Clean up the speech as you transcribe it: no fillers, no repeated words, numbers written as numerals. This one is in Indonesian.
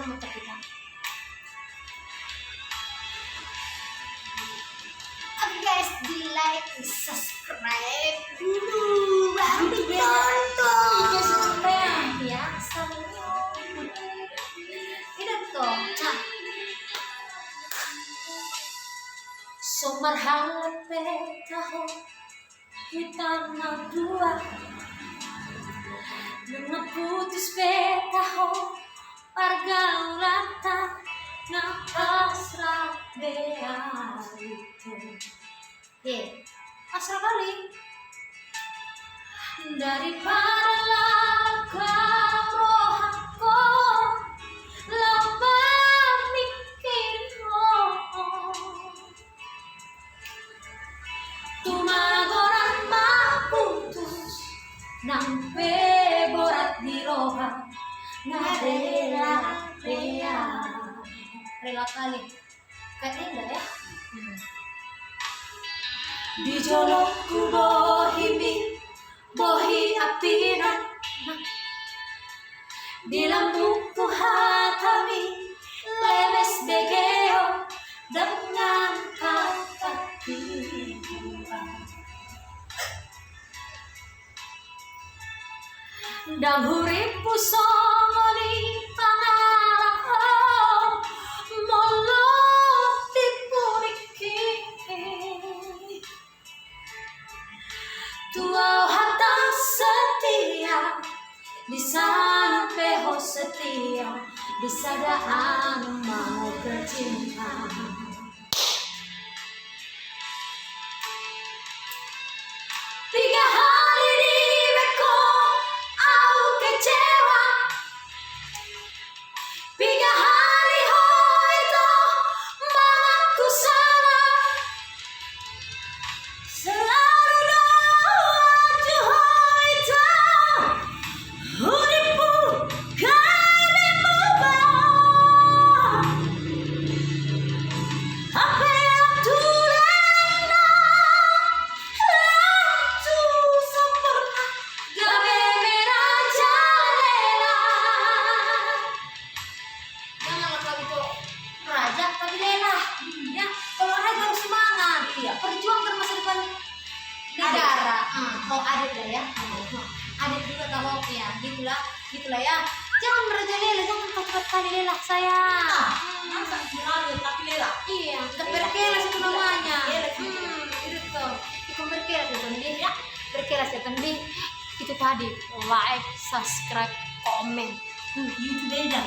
mana motor kita. Oke guys, di like, di subscribe dulu baru ditonton ya. Tidak toh, Somarhangat taho kita na dua, nang putus taho pergaulatan na pasrah itu. Asal kali daripada lakam rohku lama mikir tumagoran maputus nang borat di roha na rela kali kayaknya enggak ya. Di jolokku bohi apiran, di lambungku hatami lemes begeo dengan kata pikiran. Dan huripku songoni pangarap molot dipuriki tua hata setia di sana peho setia di sadaan mau bercinta. Tiga hari di beko aku kecewa, tiga hari itu mamaku salah selalu doa itu huripu kami mubah apa yang tulena latu sempurna gabe merah jalela. Janganlah kau itu raja tapi lela ya. Kalau raja harus semangat ya, perjuangkan masa depan negara. Adit lah ya, adit juga kalau ya gitulah ya. Jangan merajalela, jangan cepat kali lela sayang. Masa berani tapi lela? Iya, tetap berkelas itu namanya. Itu tuh, itu berkelas ya tendi ya, berkelas ya tendi. Itu tadi like, subscribe, komen. Itu beda.